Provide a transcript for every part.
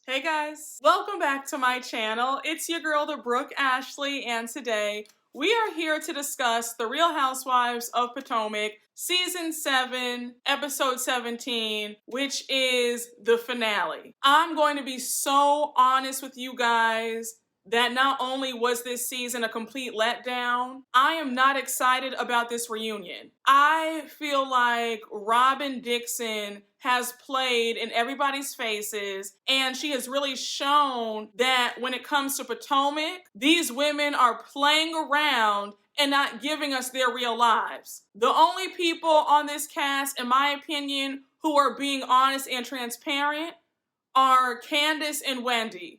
Hey guys, welcome back to my channel. It's your girl, the Brooke Ashley, and today we are here to discuss The Real Housewives of Potomac, Season 7, Episode 17, which is the finale. I'm going to be so honest with you guys that not only was this season a complete letdown, I am not excited about this reunion. I feel like Robyn Dixon has played in everybody's faces, and she has really shown that when it comes to Potomac, these women are playing around and not giving us their real lives. The only people on this cast, in my opinion, who are being honest and transparent are Candace and Wendy.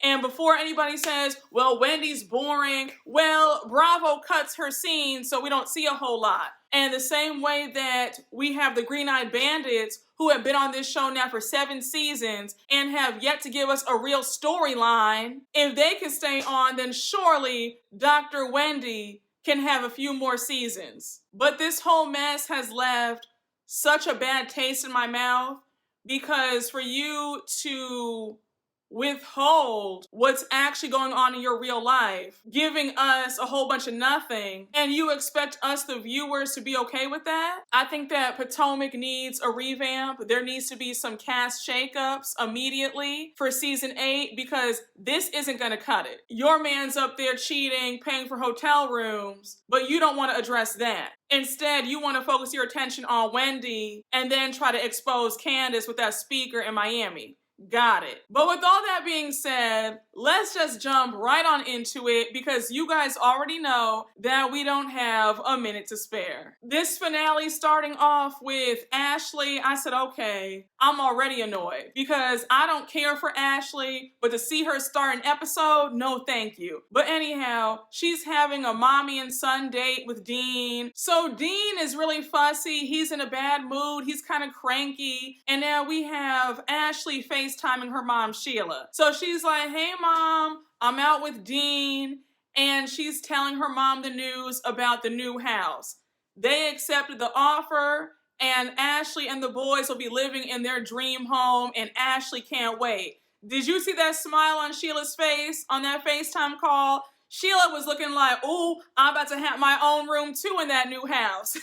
And before anybody says, well, Wendy's boring, well, Bravo cuts her scenes so we don't see a whole lot. And the same way that we have the Green-Eyed Bandits who have been on this show now for 7 seasons and have yet to give us a real storyline, if they can stay on, then surely Dr. Wendy can have a few more seasons. But this whole mess has left such a bad taste in my mouth, because for you to withhold what's actually going on in your real life, giving us a whole bunch of nothing, and you expect us, the viewers, to be okay with that? I think that Potomac needs a revamp. There needs to be some cast shakeups immediately for season 8, because this isn't gonna cut it. Your man's up there cheating, paying for hotel rooms, but you don't want to address that. Instead, you want to focus your attention on Wendy and then try to expose Candace with that speaker in Miami. Got it. But with all that being said, let's just jump right on into it, because you guys already know that we don't have a minute to spare. This finale starting off with Ashley, I said, okay, I'm already annoyed because I don't care for Ashley, but to see her start an episode, no thank you. But anyhow, she's having a mommy and son date with Dean. So Dean is really fussy. He's in a bad mood. He's kind of cranky. And now we have Ashley FaceTiming her mom, Sheila. So she's like, hey mom, I'm out with Dean. And she's telling her mom the news about the new house. They accepted the offer, and Ashley and the boys will be living in their dream home, and Ashley can't wait. Did you see that smile on Sheila's face on that FaceTime call? Sheila was looking like, oh, I'm about to have my own room too in that new house.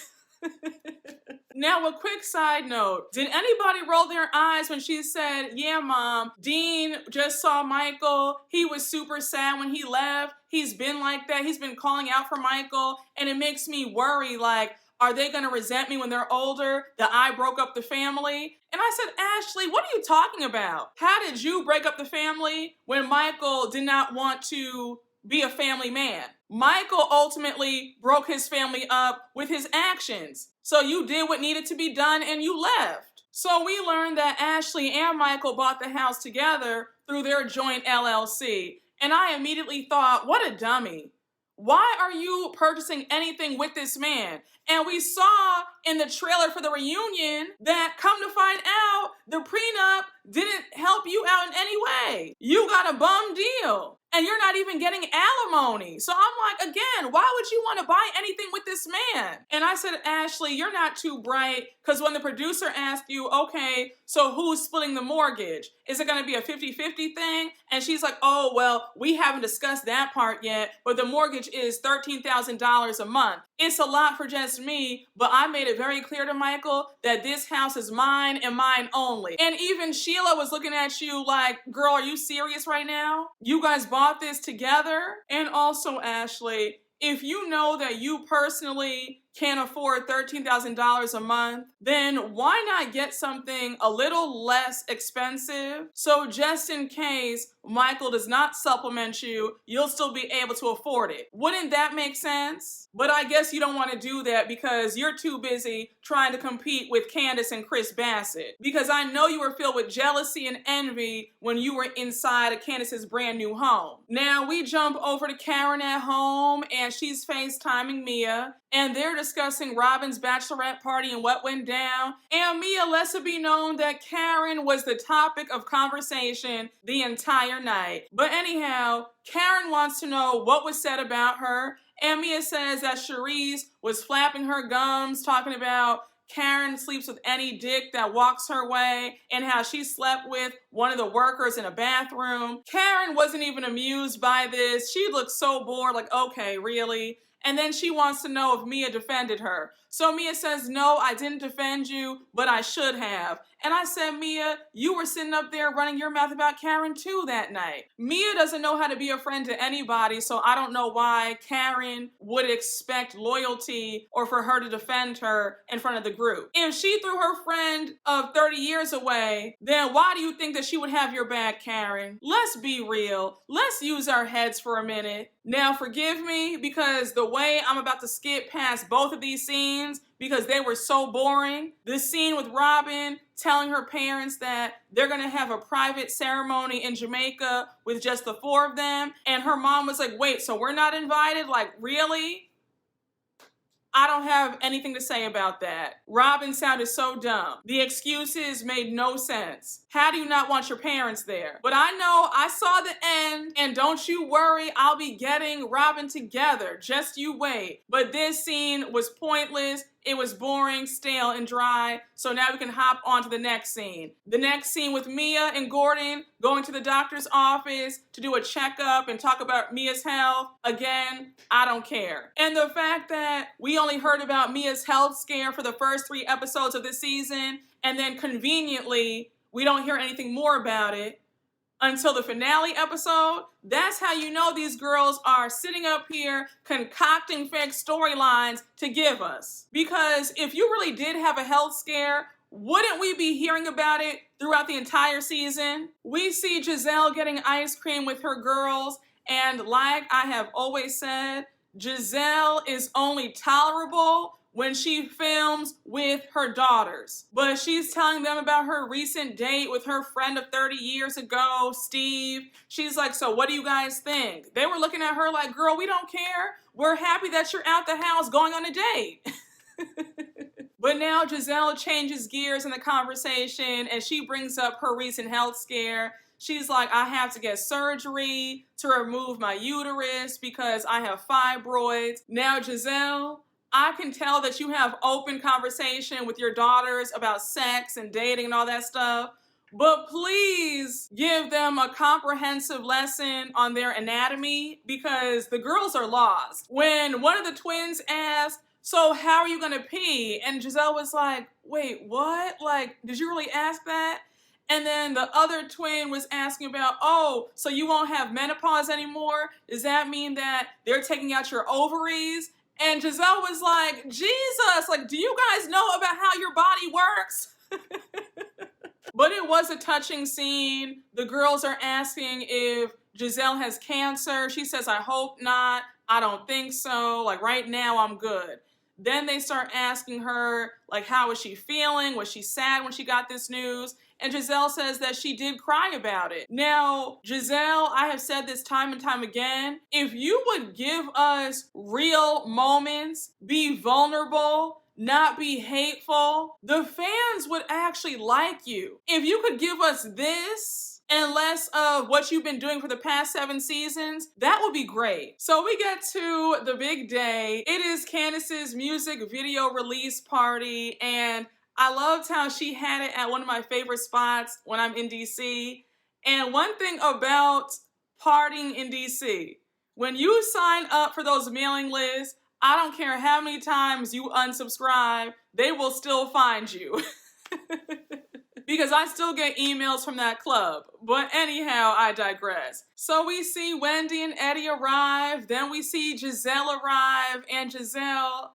Now, a quick side note. Did anybody roll their eyes when she said, yeah, mom, Dean just saw Michael. He was super sad when he left. He's been like that. He's been calling out for Michael. And it makes me worry, like, are they going to resent me when they're older that I broke up the family? And I said, Ashley, what are you talking about? How did you break up the family when Michael did not want to be a family man? Michael ultimately broke his family up with his actions. So you did what needed to be done and you left. So we learned that Ashley and Michael bought the house together through their joint LLC. And I immediately thought, what a dummy. Why are you purchasing anything with this man? And we saw in the trailer for the reunion that, come to find out, the prenup didn't help you out in any way. You got a bum deal. And you're not even getting alimony. So I'm like, again, why would you want to buy anything with this man? And I said, Ashley, you're not too bright, because when the producer asked you, okay, so who's splitting the mortgage? Is it going to be a 50-50 thing? And she's like, oh, well, we haven't discussed that part yet, but the mortgage is $13,000 a month. It's a lot for just me, but I made it very clear to Michael that this house is mine and mine only. And even Sheila was looking at you like, girl, are you serious right now? You guys bought this together? And also, Ashley, if you know that you personally can't afford $13,000 a month, then why not get something a little less expensive? So just in case Michael does not supplement you, you'll still be able to afford it. Wouldn't that make sense? But I guess you don't want to do that because you're too busy trying to compete with Candace and Chris Bassett. Because I know you were filled with jealousy and envy when you were inside of Candace's brand new home. Now we jump over to Karen at home, and she's FaceTiming Mia, and they're discussing Robyn's bachelorette party and what went down. And Mia lets it be known that Karen was the topic of conversation the entire night. But anyhow, Karen wants to know what was said about her. And Mia says that Charrisse was flapping her gums, talking about Karen sleeps with any dick that walks her way, and how she slept with one of the workers in a bathroom. Karen wasn't even amused by this. She looked so bored, like, okay, really? And then she wants to know if Mia defended her. So Mia says, no, I didn't defend you, but I should have. And I said, Mia, you were sitting up there running your mouth about Karen too that night. Mia doesn't know how to be a friend to anybody, so I don't know why Karen would expect loyalty or for her to defend her in front of the group. If she threw her friend of 30 years away, then why do you think that she would have your back, Karen? Let's be real. Let's use our heads for a minute. Now, forgive me because the way I'm about to skip past both of these scenes because they were so boring. The scene with Robyn telling her parents that they're gonna have a private ceremony in Jamaica with just the four of them. And her mom was like, wait, so we're not invited? Like, really? I don't have anything to say about that. Robyn sounded so dumb. The excuses made no sense. How do you not want your parents there? But I know I saw the end, and don't you worry, I'll be getting Robyn together. Just you wait. But this scene was pointless. It was boring, stale, and dry. So now we can hop on to the next scene. The next scene with Mia and Gordon going to the doctor's office to do a checkup and talk about Mia's health. Again, I don't care. And the fact that we only heard about Mia's health scare for the first 3 episodes of this season, and then conveniently, we don't hear anything more about it until the finale episode, that's how you know these girls are sitting up here concocting fake storylines to give us. Because if you really did have a health scare, wouldn't we be hearing about it throughout the entire season? We see Gizelle getting ice cream with her girls, and like I have always said, Gizelle is only tolerable when she films with her daughters. But she's telling them about her recent date with her friend of 30 years ago, Steve. She's like, so what do you guys think? They were looking at her like, girl, we don't care. We're happy that you're out the house going on a date. But now Gizelle changes gears in the conversation and she brings up her recent health scare. She's like, I have to get surgery to remove my uterus because I have fibroids. Now, Gizelle, I can tell that you have open conversation with your daughters about sex and dating and all that stuff, but please give them a comprehensive lesson on their anatomy because the girls are lost. When one of the twins asked, so how are you gonna pee? And Gizelle was like, wait, what? Like, did you really ask that? And then the other twin was asking about, oh, so you won't have menopause anymore? Does that mean that they're taking out your ovaries? And Gizelle was like, Jesus, like, do you guys know about how your body works? But it was a touching scene. The girls are asking if Gizelle has cancer. She says, I hope not. I don't think so. Like, right now, I'm good. Then they start asking her, like, how is she feeling? Was she sad when she got this news? And Gizelle says that she did cry about it. Now, Gizelle, I have said this time and time again, if you would give us real moments, be vulnerable, not be hateful, the fans would actually like you. If you could give us this and less of what you've been doing for the past 7 seasons, that would be great. So we get to the big day. It is Candace's music video release party, and I loved how she had it at one of my favorite spots when I'm in DC. And one thing about partying in DC, when you sign up for those mailing lists, I don't care how many times you unsubscribe, they will still find you. Because I still get emails from that club. But anyhow, I digress. So we see Wendy and Eddie arrive, then we see Gizelle arrive, and Gizelle,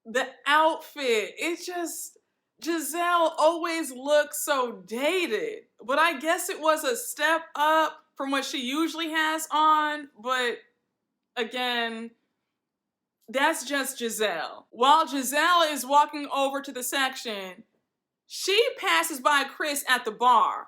the outfit, it's just, Gizelle always looks so dated, but I guess it was a step up from what she usually has on, but again, that's just Gizelle. While Gizelle is walking over to the section, she passes by Chris at the bar,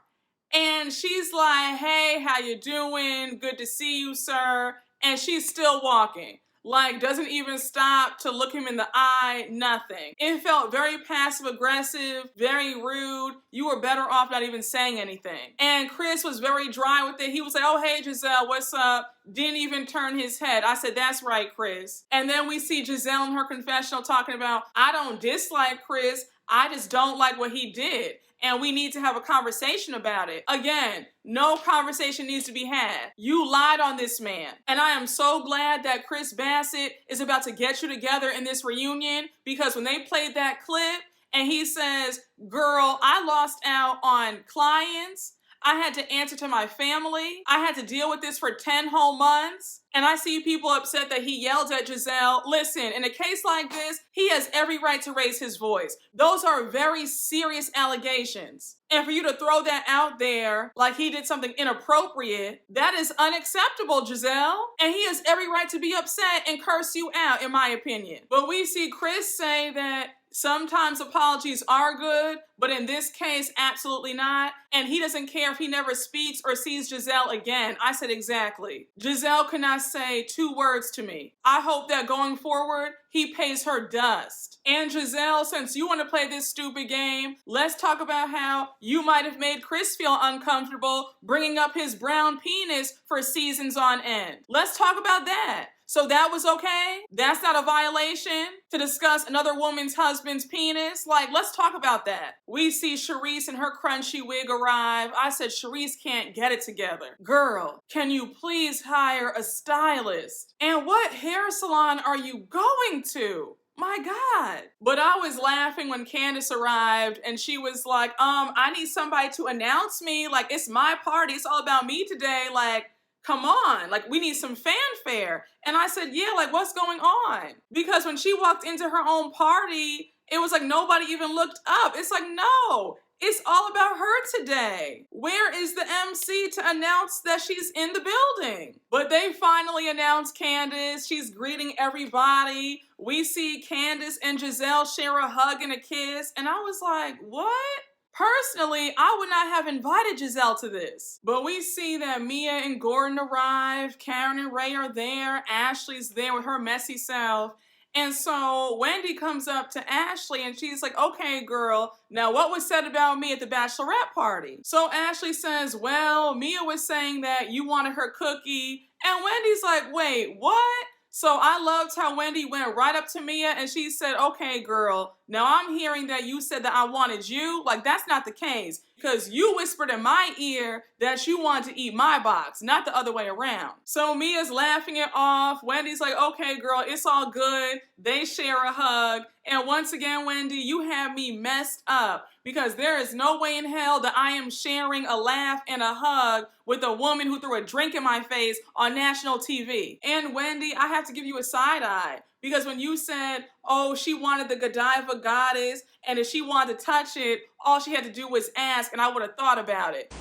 and she's like, hey, how you doing? Good to see you, sir. And she's still walking. Like, doesn't even stop to look him in the eye, nothing. It felt very passive aggressive, very rude. You were better off not even saying anything. And Chris was very dry with it. He was like, oh, hey, Gizelle, what's up? Didn't even turn his head. I said, that's right, Chris. And then we see Gizelle in her confessional talking about, I don't dislike Chris. I just don't like what he did. And we need to have a conversation about it. Again, no conversation needs to be had. You lied on this man. And I am so glad that Chris Bassett is about to get you together in this reunion, because when they played that clip and he says, girl, I lost out on clients. I had to answer to my family. I had to deal with this for 10 whole months. And I see people upset that he yelled at Gizelle. Listen, in a case like this, he has every right to raise his voice. Those are very serious allegations. And for you to throw that out there like he did something inappropriate, that is unacceptable, Gizelle. And he has every right to be upset and curse you out, in my opinion. But we see Chris say that sometimes apologies are good, but in this case, absolutely not. And he doesn't care if he never speaks or sees Gizelle again. I said exactly. Gizelle cannot say 2 words to me. I hope that going forward, he pays her dust. And Gizelle, since you want to play this stupid game, let's talk about how you might have made Chris feel uncomfortable bringing up his brown penis for seasons on end. Let's talk about that. So that was okay? That's not a violation to discuss another woman's husband's penis? Like, let's talk about that. We see Charrisse and her crunchy wig arrive. I said, Charrisse can't get it together. Girl, can you please hire a stylist? And what hair salon are you going to? My God. But I was laughing when Candace arrived and she was like, I need somebody to announce me. Like, it's my party. It's all about me today. Like, come on, like we need some fanfare. And I said, yeah, like what's going on? Because when she walked into her own party, it was like nobody even looked up. It's like, no, it's all about her today. Where is the MC to announce that she's in the building? But they finally announced Candace. She's greeting everybody. We see Candace and Gizelle share a hug and a kiss. And I was like, what? Personally, I would not have invited Gizelle to this. But we see that Mia and Gordon arrive, Karen and Ray are there, Ashley's there with her messy self. And so Wendy comes up to Ashley and she's like, okay, girl, now what was said about me at the bachelorette party? So Ashley says, well, Mia was saying that you wanted her cookie. And Wendy's like, wait, what? So I loved how Wendy went right up to Mia and she said, okay, girl, now I'm hearing that you said that I wanted you. Like, that's not the case, because you whispered in my ear that you wanted to eat my box, not the other way around. So Mia's laughing it off. Wendy's like, okay, girl, it's all good. They share a hug. And once again, Wendy, you have me messed up, because there is no way in hell that I am sharing a laugh and a hug with a woman who threw a drink in my face on national TV. And Wendy, I have to give you a side eye, because when you said, oh, she wanted the Godiva goddess, and if she wanted to touch it, all she had to do was ask, and I would have thought about it.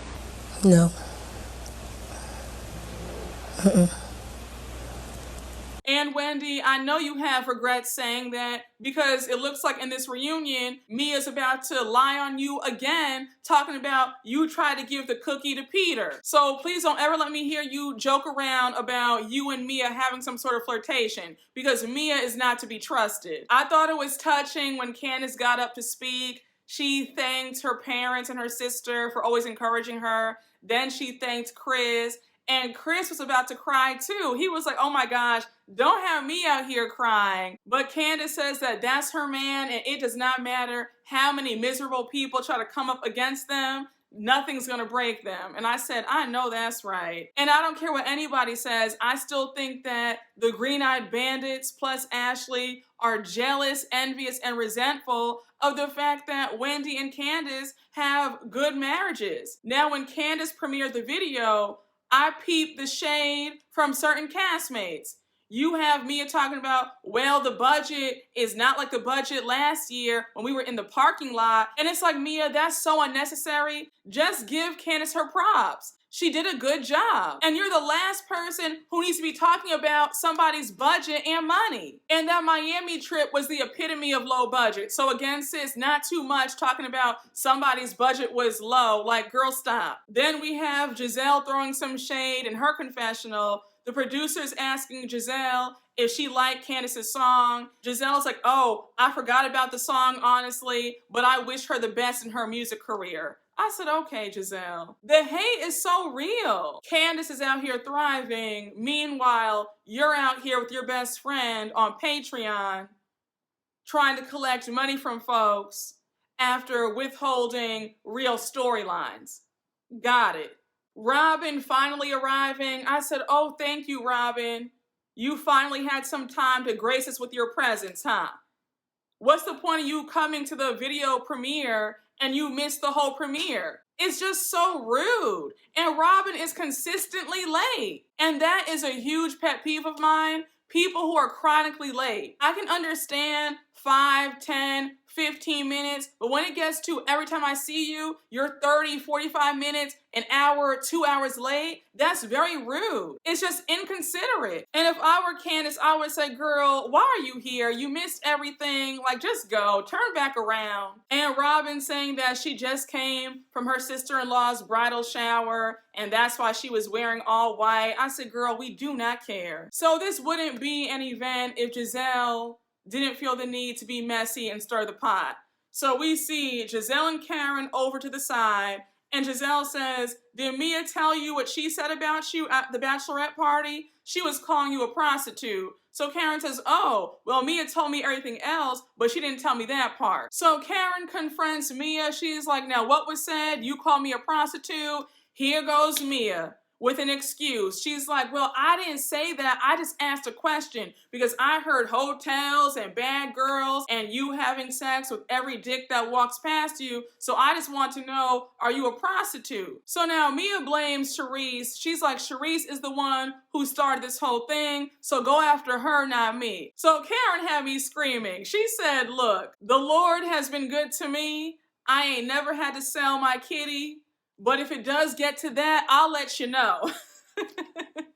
No. And Wendy, I know you have regrets saying that, because it looks like in this reunion, Mia's about to lie on you again, talking about you tried to give the cookie to Peter. So please don't ever let me hear you joke around about you and Mia having some sort of flirtation, because Mia is not to be trusted. I thought it was touching when Candace got up to speak. She thanked her parents and her sister for always encouraging her. Then she thanked Chris. And Chris was about to cry too. He was like, oh my gosh, don't have me out here crying. But Candace says that that's her man, and it does not matter how many miserable people try to come up against them. Nothing's gonna break them. And I said, I know that's right. And I don't care what anybody says. I still think that the Green-Eyed Bandits plus Ashley are jealous, envious, and resentful of the fact that Wendy and Candace have good marriages. Now, when Candace premiered the video, I peeped the shade from certain castmates. You have Mia talking about, well, the budget is not like the budget last year when we were in the parking lot. And it's like, Mia, that's so unnecessary. Just give Candace her props. She did a good job. And you're the last person who needs to be talking about somebody's budget and money. And that Miami trip was the epitome of low budget. So again, sis, not too much talking about somebody's budget was low. Like, girl, stop. Then we have Gizelle throwing some shade in her confessional, The producer's asking Gizelle if she liked Candace's song. Gizelle's like, oh, I forgot about the song, honestly, but I wish her the best in her music career. I said, okay, Gizelle. The hate is so real. Candace is out here thriving. Meanwhile, you're out here with your best friend on Patreon trying to collect money from folks after withholding real storylines. Got it. Robyn finally arriving. I said, oh, thank you, Robyn. You finally had some time to grace us with your presence, huh? What's the point of you coming to the video premiere and you missed the whole premiere? It's just so rude. And Robyn is consistently late. And that is a huge pet peeve of mine. People who are chronically late. I can understand 5, 10, 15 minutes, but when it gets to every time I see you, you're 30, 45 minutes, an hour, 2 hours late, that's very rude. It's just inconsiderate. And if I were Candace, I would say, girl, why are you here? You missed everything. Like, just go, turn back around. And Robyn saying that she just came from her sister-in-law's bridal shower, and that's why she was wearing all white. I said, girl, we do not care. So this wouldn't be an event if Gizelle didn't feel the need to be messy and stir the pot. So we see Gizelle and Karen over to the side, and Gizelle says, did Mia tell you what she said about you at the bachelorette party? She was calling you a prostitute. So Karen says, oh, well, Mia told me everything else, but she didn't tell me that part. So Karen confronts Mia. She's like, now what was said? You called me a prostitute? Here goes Mia with an excuse. She's like, well, I didn't say that. I just asked a question because I heard hotels and bad girls and you having sex with every dick that walks past you. So I just want to know, are you a prostitute? So now Mia blames Charrisse. She's like, Charrisse is the one who started this whole thing. So go after her, not me. So Karen had me screaming. She said, look, the Lord has been good to me. I ain't never had to sell my kitty. But if it does get to that, I'll let you know.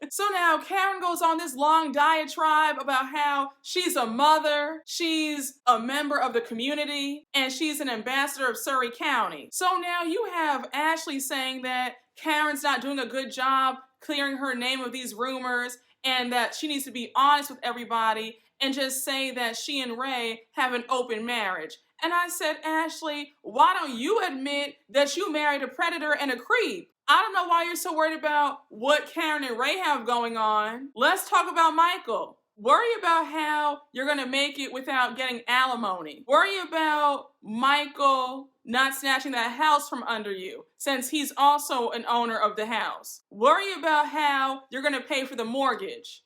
So now Karen goes on this long diatribe about how she's a mother, she's a member of the community, and she's an ambassador of Surrey County. So now you have Ashley saying that Karen's not doing a good job clearing her name of these rumors and that she needs to be honest with everybody and just say that she and Ray have an open marriage. And I said, Ashley, why don't you admit that you married a predator and a creep? I don't know why you're so worried about what Karen and Ray have going on. Let's talk about Michael. Worry about how you're going to make it without getting alimony. Worry about Michael not snatching that house from under you, since he's also an owner of the house. Worry about how you're going to pay for the mortgage,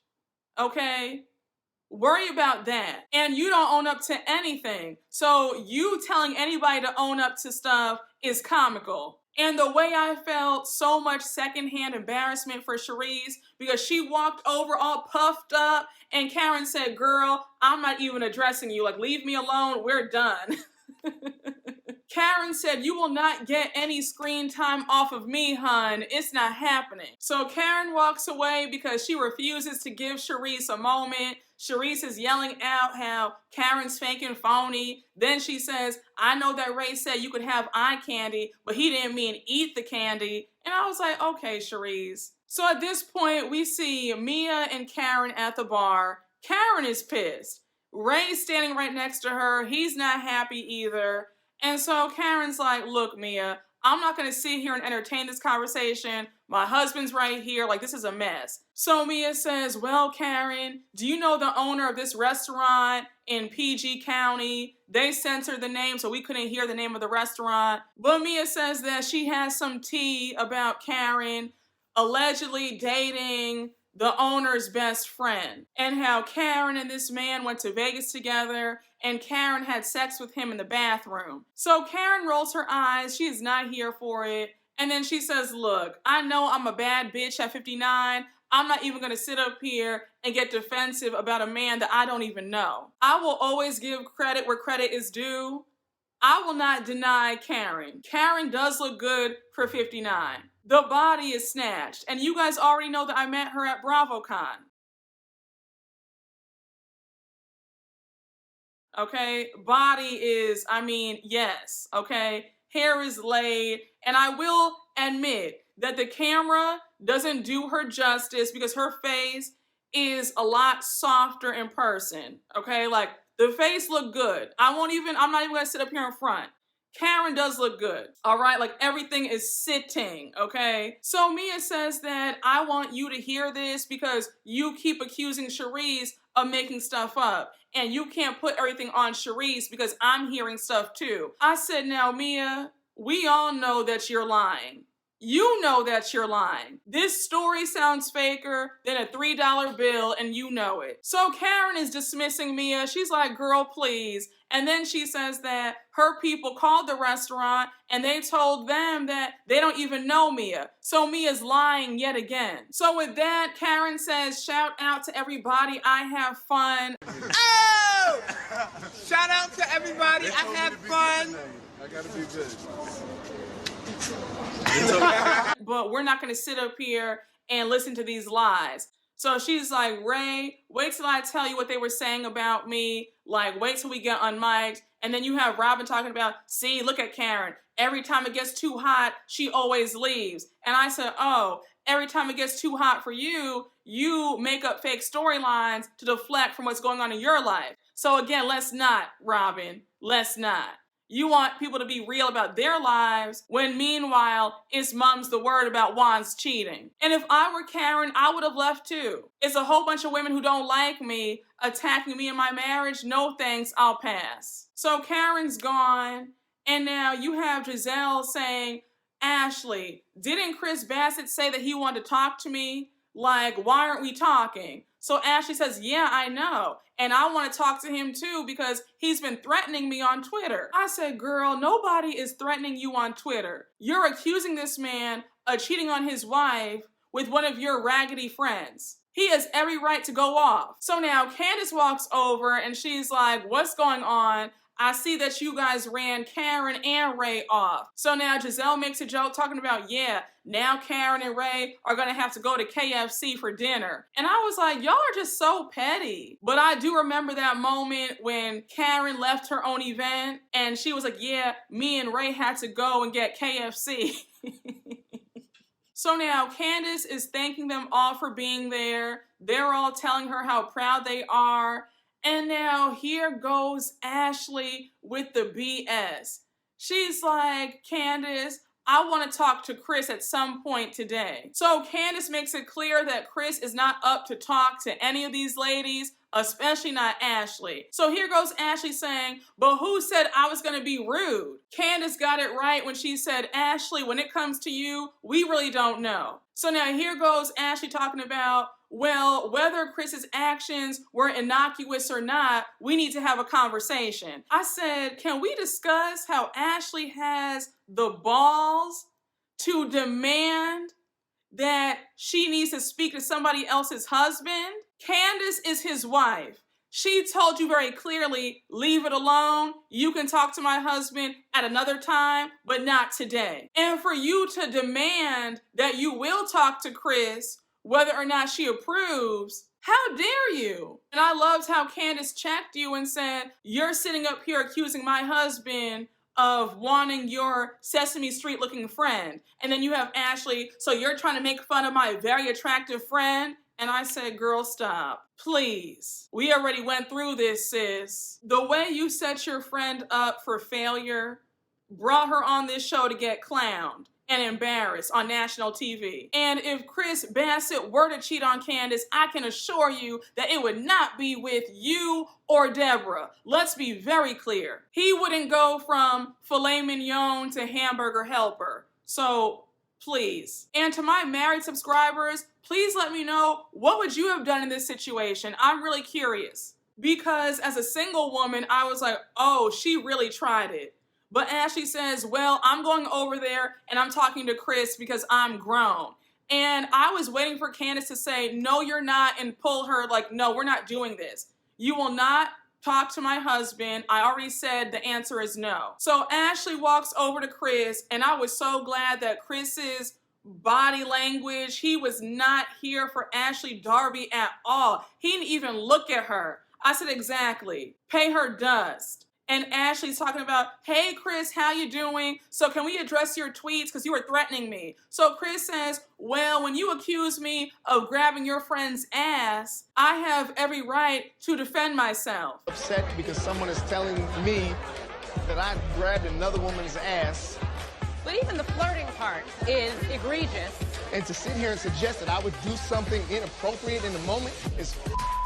okay? Worry about that. And you don't own up to anything. So you telling anybody to own up to stuff is comical. And the way I felt so much secondhand embarrassment for Charrisse because she walked over all puffed up and Karen said, girl, I'm not even addressing you. Like, leave me alone. We're done. Karen said, you will not get any screen time off of me, hun. It's not happening. So Karen walks away because she refuses to give Charrisse a moment. Charrisse is yelling out how Karen's fake and phony. Then she says, I know that Ray said you could have eye candy, but he didn't mean eat the candy. And I was like, okay, Charrisse. So at this point, we see Mia and Karen at the bar. Karen is pissed. Ray's standing right next to her. He's not happy either. And so Karen's like, look, Mia, I'm not going to sit here and entertain this conversation. My husband's right here. Like, this is a mess. So Mia says, well, Karen, do you know the owner of this restaurant in PG County? They censored the name, so we couldn't hear the name of the restaurant. But Mia says that she has some tea about Karen allegedly dating the owner's best friend, and how Karen and this man went to Vegas together and Karen had sex with him in the bathroom. So Karen rolls her eyes. She is not here for it. And then she says, look, I know I'm a bad bitch at 59. I'm not even going to sit up here and get defensive about a man that I don't even know. I will always give credit where credit is due. I will not deny Karen. Karen does look good for 59. The body is snatched. And you guys already know that I met her at BravoCon. Okay? Body is, yes. Okay? Hair is laid. And I will admit that the camera doesn't do her justice because her face is a lot softer in person, okay? Like, the face looked good. I'm not even gonna sit up here in front. Karen does look good, all right? Like, everything is sitting, okay? So Mia says that I want you to hear this because you keep accusing Charrisse of making stuff up, and you can't put everything on Charrisse because I'm hearing stuff too. I said, now Mia, we all know that you're lying. You know that you're lying. This story sounds faker than a $3 bill, and you know it. So Karen is dismissing Mia. She's like, girl, please. And then she says that her people called the restaurant and they told them that they don't even know Mia. So Mia's lying yet again. So with that, Karen says, shout out to everybody. I have fun. Oh! Shout out to everybody. I had fun. I gotta be good. But we're not going to sit up here and listen to these lies. So she's like, Ray, wait till I tell you what they were saying about me. Like, wait till we get unmiked. And then you have Robyn talking about, see, look at Karen. Every time it gets too hot, she always leaves. And I said, oh, every time it gets too hot for you, you make up fake storylines to deflect from what's going on in your life. So again, let's not, Robyn. Let's not. You want people to be real about their lives when meanwhile, it's mum's the word about Juan's cheating. And if I were Karen, I would have left too. It's a whole bunch of women who don't like me attacking me in my marriage. No thanks, I'll pass. So Karen's gone. And now you have Gizelle saying, Ashley, didn't Chris Bassett say that he wanted to talk to me? Like, why aren't we talking? So Ashley says, yeah, I know. And I want to talk to him too because he's been threatening me on Twitter. I said, girl, nobody is threatening you on Twitter. You're accusing this man of cheating on his wife with one of your raggedy friends. He has every right to go off. So now Candace walks over and she's like, what's going on? I see that you guys ran Karen and Ray off. So now Gizelle makes a joke talking about, yeah, now Karen and Ray are gonna have to go to KFC for dinner. And I was like, y'all are just so petty. But I do remember that moment when Karen left her own event and she was like, yeah, me and Ray had to go and get KFC. So now Candace is thanking them all for being there. They're all telling her how proud they are. And now here goes Ashley with the BS. She's like, Candace, I want to talk to Chris at some point today. So Candace makes it clear that Chris is not up to talk to any of these ladies, especially not Ashley. So here goes Ashley saying, but who said I was going to be rude? Candace got it right when she said, Ashley, when it comes to you, we really don't know. So now here goes Ashley talking about, well, whether Chris's actions were innocuous or not, we need to have a conversation. I said, can we discuss how Ashley has the balls to demand that she needs to speak to somebody else's husband? Candace is his wife. She told you very clearly, leave it alone. You can talk to my husband at another time, but not today. And for you to demand that you will talk to Chris, whether or not she approves, how dare you? And I loved how Candace checked you and said, you're sitting up here accusing my husband of wanting your Sesame Street looking friend. And then you have Ashley, so you're trying to make fun of my very attractive friend? And I said, girl, stop. Please. We already went through this, sis. The way you set your friend up for failure brought her on this show to get clowned and embarrassed on national TV. And if Chris Bassett were to cheat on Candace, I can assure you that it would not be with you or Deborah. Let's be very clear. He wouldn't go from filet mignon to hamburger helper. So please. And to my married subscribers, please let me know, what would you have done in this situation? I'm really curious. Because as a single woman, I was like, oh, she really tried it. But Ashley says, well, I'm going over there and I'm talking to Chris because I'm grown. And I was waiting for Candace to say, no, you're not, and pull her like, no, we're not doing this. You will not talk to my husband. I already said the answer is no. So Ashley walks over to Chris, and I was so glad that Chris's body language, he was not here for Ashley Darby at all. He didn't even look at her. I said, exactly. Pay her dust. And Ashley's talking about, hey, Chris, how you doing? So can we address your tweets because you were threatening me? So Chris says, well, when you accuse me of grabbing your friend's ass, I have every right to defend myself. Upset because someone is telling me that I grabbed another woman's ass. But even the flirting part is egregious. And to sit here and suggest that I would do something inappropriate in the moment is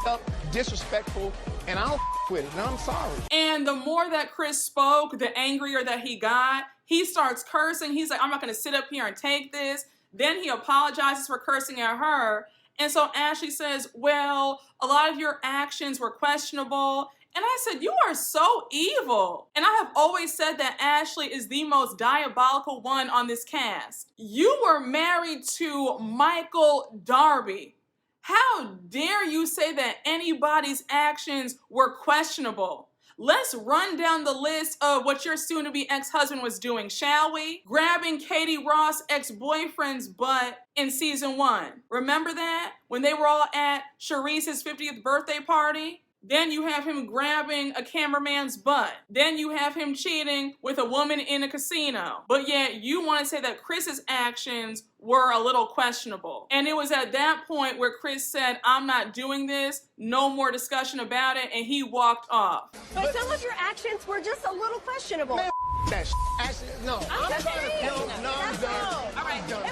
up, disrespectful, and I don't with it, and I'm sorry. And the more that Chris spoke, the angrier that he got. He starts cursing. He's like, I'm not going to sit up here and take this. Then he apologizes for cursing at her. And so Ashley says, well, a lot of your actions were questionable. And I said, you are so evil. And I have always said that Ashley is the most diabolical one on this cast. You were married to Michael Darby. How dare you say that anybody's actions were questionable? Let's run down the list of what your soon-to-be ex-husband was doing, shall we? Grabbing Katie Ross' ex-boyfriend's butt in season 1. Remember that? When they were all at Charrisse's 50th birthday party? Then you have him grabbing a cameraman's butt. Then you have him cheating with a woman in a casino. But yet you want to say that Chris's actions were a little questionable. And it was at that point where Chris said, I'm not doing this, no more discussion about it, and he walked off. But some of your actions were just a little questionable. Man, that Ashley, no. I'm just trying to saying. no, I'm done. All right. I'm done.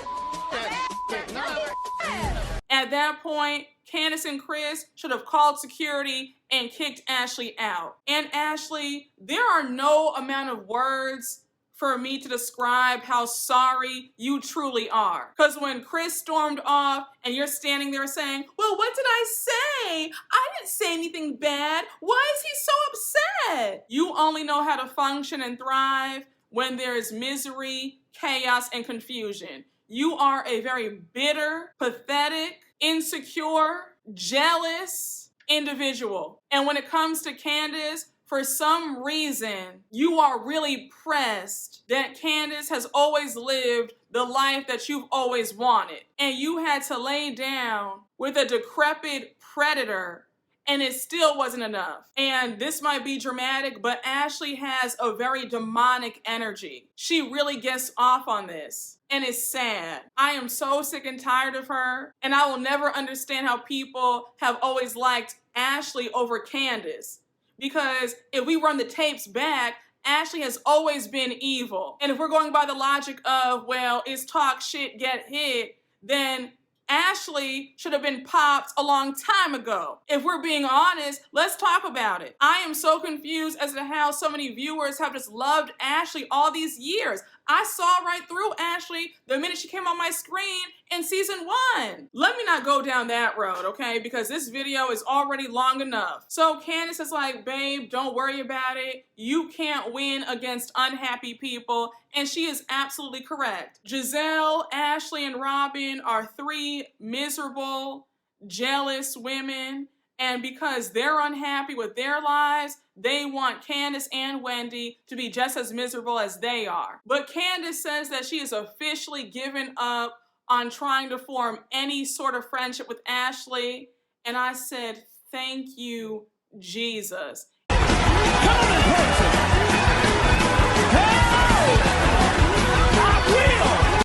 That, At that point, Candace and Chris should have called security and kicked Ashley out. And Ashley, there are no amount of words for me to describe how sorry you truly are. Because when Chris stormed off and you're standing there saying, well, what did I say? I didn't say anything bad. Why is he so upset? You only know how to function and thrive when there is misery, chaos, and confusion. You are a very bitter, pathetic, insecure, jealous individual. And when it comes to Candace, for some reason, you are really pressed that Candace has always lived the life that you've always wanted. And you had to lay down with a decrepit predator, and it still wasn't enough. And this might be dramatic, but Ashley has a very demonic energy. She really gets off on this. And it's sad. I am so sick and tired of her. And I will never understand how people have always liked Ashley over Candace. Because if we run the tapes back, Ashley has always been evil. And if we're going by the logic of, well, it's talk shit, get hit, then Ashley should have been popped a long time ago. If we're being honest, let's talk about it. I am so confused as to how so many viewers have just loved Ashley all these years. I saw right through Ashley the minute she came on my screen in season 1. Let me not go down that road, okay? Because this video is already long enough. So Candace is like, babe, don't worry about it. You can't win against unhappy people. And she is absolutely correct. Gizelle, Ashley, and Robyn are 3 miserable, jealous women. And because they're unhappy with their lives, they want Candace and Wendy to be just as miserable as they are. But Candace says that she has officially given up on trying to form any sort of friendship with Ashley. And I said, thank you, Jesus.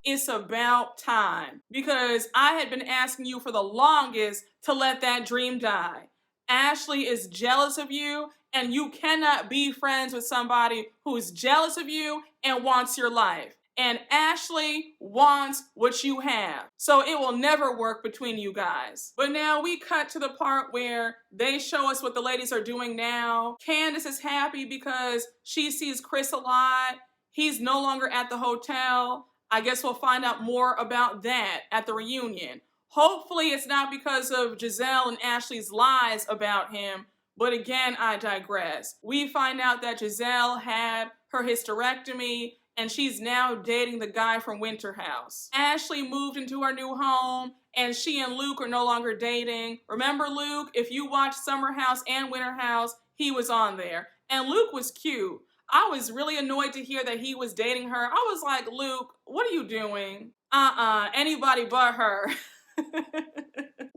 It's about time, because I had been asking you for the longest to let that dream die. Ashley is jealous of you, and you cannot be friends with somebody who is jealous of you and wants your life. And Ashley wants what you have. So it will never work between you guys. But now we cut to the part where they show us what the ladies are doing now. Candace is happy because she sees Chris a lot. He's no longer at the hotel. I guess we'll find out more about that at the reunion. Hopefully it's not because of Gizelle and Ashley's lies about him, but again, I digress. We find out that Gizelle had her hysterectomy and she's now dating the guy from Winter House. Ashley moved into her new home and she and Luke are no longer dating. Remember Luke? If you watched Summer House and Winter House, he was on there. And Luke was cute. I was really annoyed to hear that he was dating her. I was like, Luke, what are you doing? Anybody but her.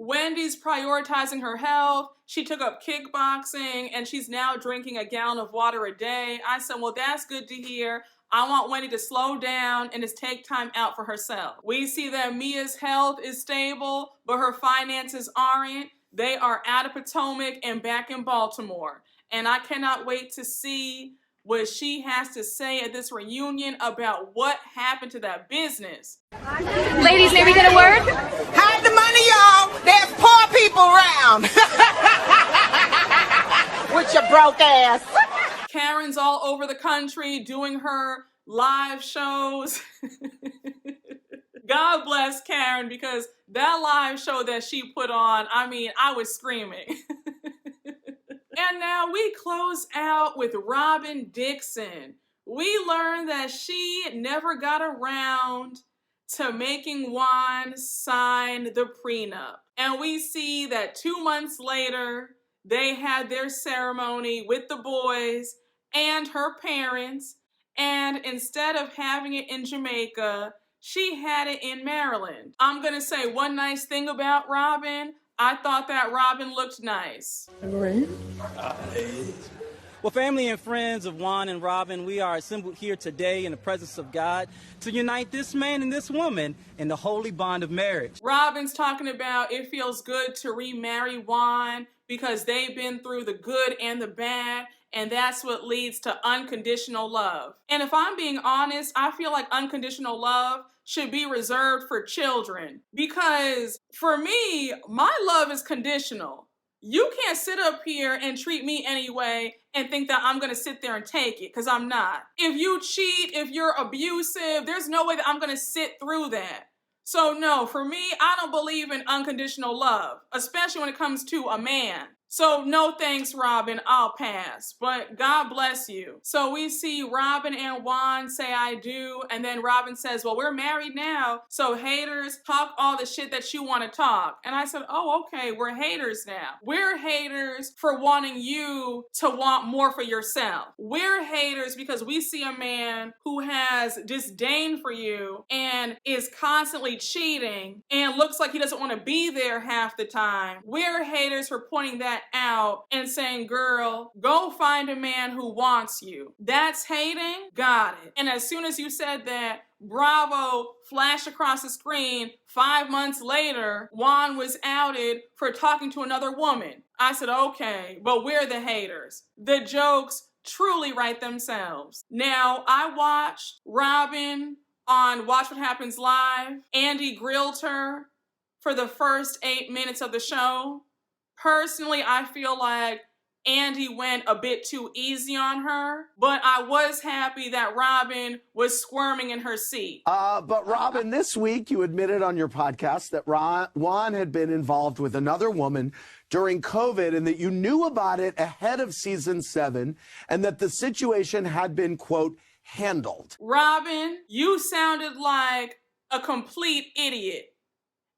Wendy's prioritizing her health. She took up kickboxing and she's now drinking a gallon of water a day. I said, well, that's good to hear. I want Wendy to slow down and just take time out for herself. We see that Mia's health is stable, but her finances aren't. They are out of Potomac and back in Baltimore. And I cannot wait to see what she has to say at this reunion about what happened to that business. Ladies, may we get a word? Hide the money, y'all. There's poor people around. With your broke ass. Karen's all over the country doing her live shows. God bless Karen, because that live show that she put on, I mean, I was screaming. And now we close out with Robyn Dixon. We learned that she never got around to making Juan sign the prenup. And we see that 2 months later, they had their ceremony with the boys and her parents. And instead of having it in Jamaica, she had it in Maryland. I'm gonna say one nice thing about Robyn. I thought that Robyn looked nice. Well, family and friends of Juan and Robyn, we are assembled here today in the presence of God to unite this man and this woman in the holy bond of marriage. Robyn's talking about it feels good to remarry Juan because they've been through the good and the bad, and that's what leads to unconditional love. And if I'm being honest, I feel like unconditional love should be reserved for children, because for me, my love is conditional. You can't sit up here and treat me anyway and think that I'm gonna sit there and take it, because I'm not. If you cheat, if you're abusive, there's no way that I'm gonna sit through that. So no, for me, I don't believe in unconditional love, especially when it comes to a man. So no thanks, Robyn, I'll pass, but God bless you. So we see Robyn and Juan say I do, and then Robyn says, well, we're married now, so haters, talk all the shit that you want to talk. And I said, oh, okay, we're haters now. We're haters for wanting you to want more for yourself. We're haters because we see a man who has disdain for you and is constantly cheating and looks like he doesn't want to be there half the time. We're haters for pointing that out and saying, girl, go find a man who wants you. That's hating? Got it. And as soon as you said that, Bravo flashed across the screen. 5 months later, Juan was outed for talking to another woman. I said, okay, but we're the haters. The jokes truly write themselves. Now, I watched Robyn on Watch What Happens Live. Andy grilled her for the first 8 minutes of the show. Personally, I feel like Andy went a bit too easy on her, but I was happy that Robyn was squirming in her seat. But Robyn, this week you admitted on your podcast that Juan had been involved with another woman during COVID and that you knew about it ahead of season 7 and that the situation had been, quote, handled. Robyn, you sounded like a complete idiot.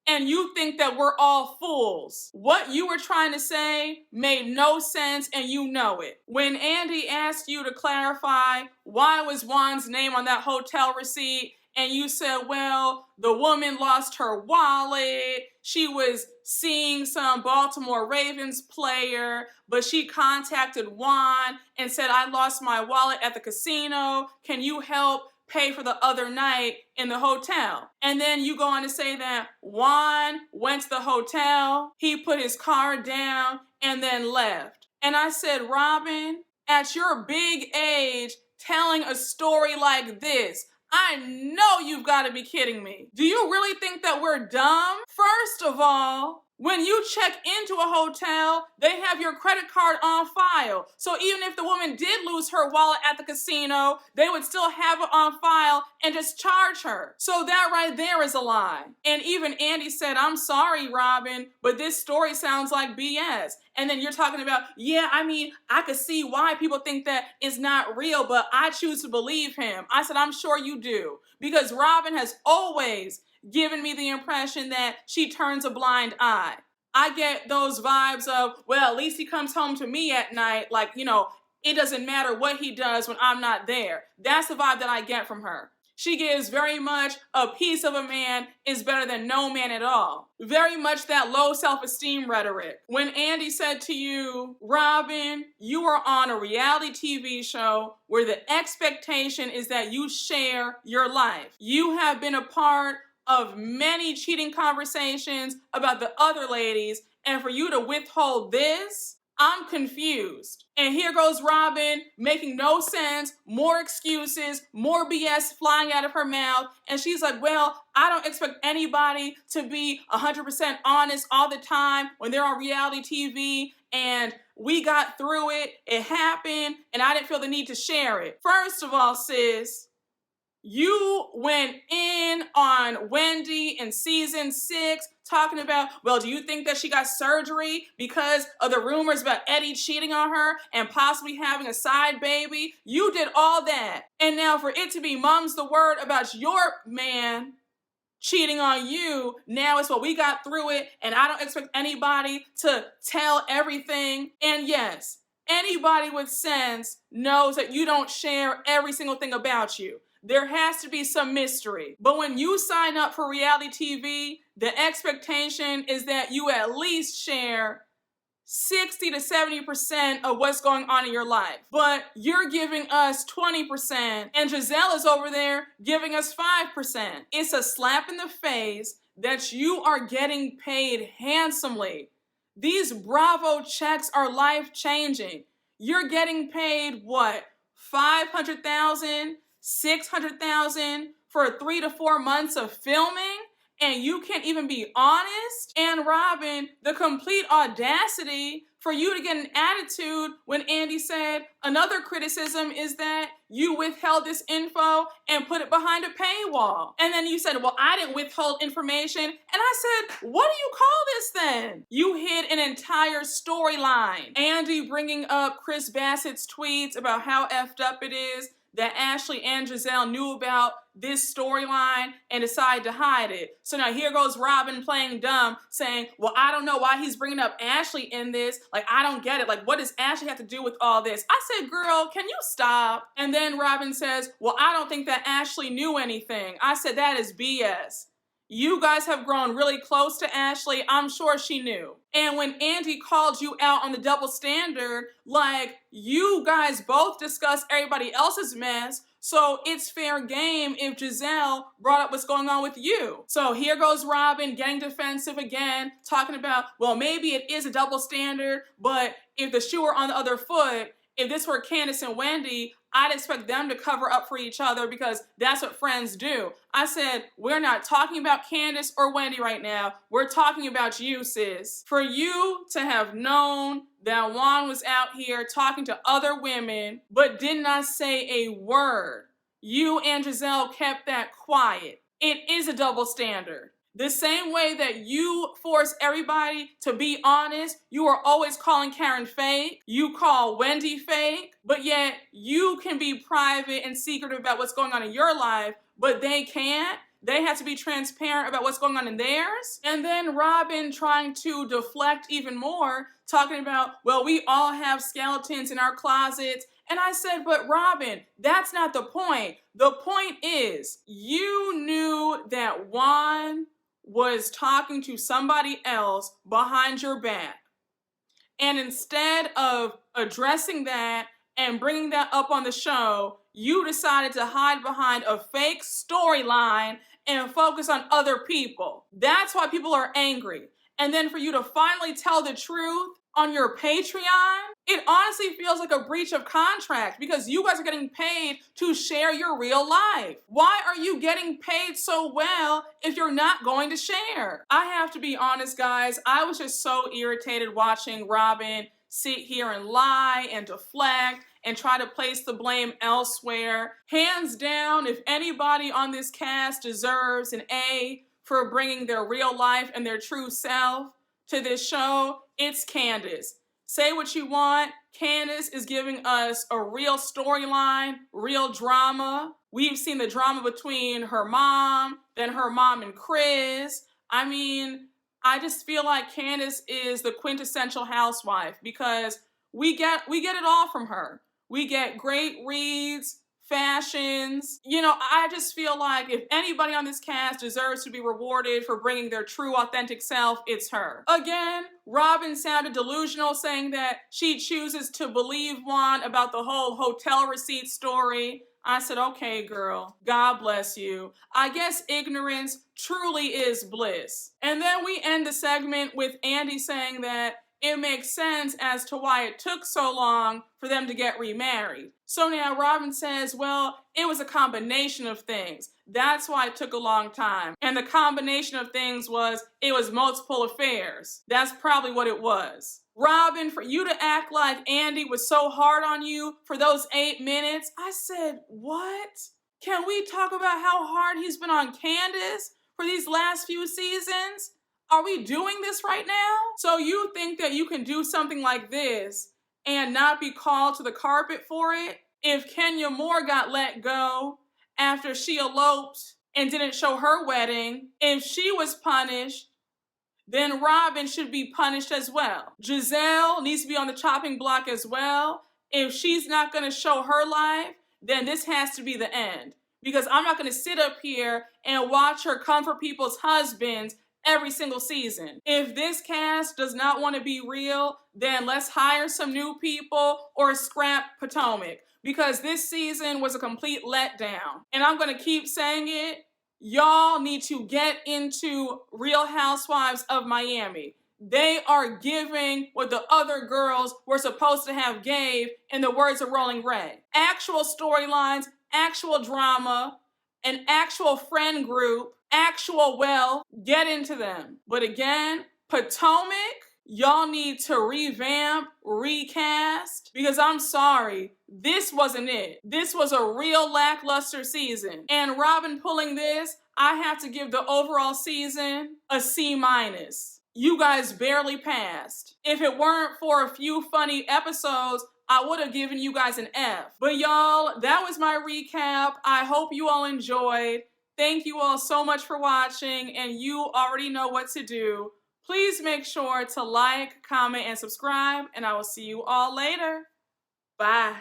And you think that we're all fools. What you were trying to say made no sense, and you know it. When Andy asked you to clarify why was Juan's name on that hotel receipt, and you said, well, the woman lost her wallet, she was seeing some Baltimore Ravens player, but she contacted Juan and said, I lost my wallet at the casino, can you help pay for the other night in the hotel? And then you go on to say that Juan went to the hotel, he put his card down, and then left. And I said, Robyn, at your big age, telling a story like this, I know you've got to be kidding me. Do you really think that we're dumb? First of all, when you check into a hotel, they have your credit card on file. So even if the woman did lose her wallet at the casino, they would still have it on file and just charge her. So that right there is a lie. And even Andy said, I'm sorry, Robyn, but this story sounds like BS. And then you're talking about, yeah, I mean, I could see why people think that it's not real, but I choose to believe him. I said, I'm sure you do. Because Robyn has always given me the impression that she turns a blind eye. I get those vibes of, well, at least he comes home to me at night. Like, you know, it doesn't matter what he does when I'm not there. That's the vibe that I get from her. She gives very much a piece of a man is better than no man at all. Very much that low self-esteem rhetoric. When Andy said to you, Robyn, you are on a reality TV show where the expectation is that you share your life. You have been a part of many cheating conversations about the other ladies, and for you to withhold this, I'm confused. And here goes Robyn making no sense, more excuses, more BS flying out of her mouth. And she's like, well, I don't expect anybody to be 100% honest all the time when they're on reality TV. And we got through it, it happened, and I didn't feel the need to share it. First of all, sis, you went in on Wendy in season 6 talking about, well, do you think that she got surgery because of the rumors about Eddie cheating on her and possibly having a side baby? You did all that. And now for it to be mum's the word about your man cheating on you, now it's, well, we got through it and I don't expect anybody to tell everything. And yes, anybody with sense knows that you don't share every single thing about you. There has to be some mystery. But when you sign up for reality TV, the expectation is that you at least share 60 to 70% of what's going on in your life. But you're giving us 20%, and Gizelle is over there giving us 5%. It's a slap in the face that you are getting paid handsomely. These Bravo checks are life-changing. You're getting paid, what, $500,000? $600,000 for 3 to 4 months of filming, and you can't even be honest? And Robyn, the complete audacity for you to get an attitude when Andy said another criticism is that you withheld this info and put it behind a paywall. And then you said, well, I didn't withhold information. And I said, what do you call this then? You hid an entire storyline. Andy bringing up Chris Bassett's tweets about how effed up it is that Ashley and Gizelle knew about this storyline and decided to hide it. So now here goes Robyn playing dumb, saying, well, I don't know why he's bringing up Ashley in this. Like, I don't get it. Like, what does Ashley have to do with all this? I said, girl, can you stop? And then Robyn says, well, I don't think that Ashley knew anything. I said, that is BS. You guys have grown really close to Ashley. I'm sure she knew. And when Andy called you out on the double standard, like, you guys both discussed everybody else's mess, so it's fair game if Gizelle brought up what's going on with you. So here goes Robyn getting defensive again, talking about, well, maybe it is a double standard, but if the shoe were on the other foot, if this were Candace and Wendy, I'd expect them to cover up for each other because that's what friends do. I said, we're not talking about Candace or Wendy right now. We're talking about you, sis. For you to have known that Juan was out here talking to other women but did not say a word, you and Gizelle kept that quiet. It is a double standard. The same way that you force everybody to be honest, you are always calling Karen fake, you call Wendy fake, but yet you can be private and secretive about what's going on in your life, but they can't. They have to be transparent about what's going on in theirs. And then Robyn trying to deflect even more, talking about, well, we all have skeletons in our closets. And I said, but Robyn, that's not the point. The point is, you knew that Juan was talking to somebody else behind your back. And instead of addressing that and bringing that up on the show, you decided to hide behind a fake storyline and focus on other people. That's why people are angry. And then for you to finally tell the truth on your Patreon, it honestly feels like a breach of contract because you guys are getting paid to share your real life. Why are you getting paid so well if you're not going to share? I have to be honest, guys. I was just so irritated watching Robyn sit here and lie and deflect and try to place the blame elsewhere. Hands down, if anybody on this cast deserves an A for bringing their real life and their true self to this show, it's Candace. Say what you want. Candace is giving us a real storyline, real drama. We've seen the drama between her mom, then her mom and Chris. I mean, I just feel like Candace is the quintessential housewife because we get it all from her. We get great reads, fashions. You know, I just feel like if anybody on this cast deserves to be rewarded for bringing their true, authentic self, it's her. Again, Robyn sounded delusional, saying that she chooses to believe Juan about the whole hotel receipt story. I said, okay, girl, God bless you. I guess ignorance truly is bliss. And then we end the segment with Andy saying that it makes sense as to why it took so long for them to get remarried. So now Robyn says, well, it was a combination of things. That's why it took a long time. And the combination of things was, it was multiple affairs. That's probably what it was. Robyn, for you to act like Andy was so hard on you for those 8 minutes, I said, what? Can we talk about how hard he's been on Candace for these last few seasons? Are we doing this right now? So you think that you can do something like this and not be called to the carpet for it? If Kenya Moore got let go after she eloped and didn't show her wedding, if she was punished, then Robyn should be punished as well. Gizelle needs to be on the chopping block as well. If she's not gonna show her life, then this has to be the end. Because I'm not gonna sit up here and watch her come for people's husbands every single season. If this cast does not want to be real, then let's hire some new people or scrap Potomac, because this season was a complete letdown. And I'm going to keep saying it. Y'all need to get into Real Housewives of Miami. They are giving what the other girls were supposed to have gave, in the words of Rolling Ray. Actual storylines, actual drama, an actual friend group, actual wealth, get into them. But again, Potomac, y'all need to revamp, recast, because I'm sorry, this wasn't it. This was a real lackluster season. And Robyn pulling this, I have to give the overall season a C-. You guys barely passed. If it weren't for a few funny episodes, I would have given you guys an F. But y'all, that was my recap. I hope you all enjoyed. Thank you all so much for watching, and you already know what to do. Please make sure to like, comment, and subscribe, and I will see you all later. Bye.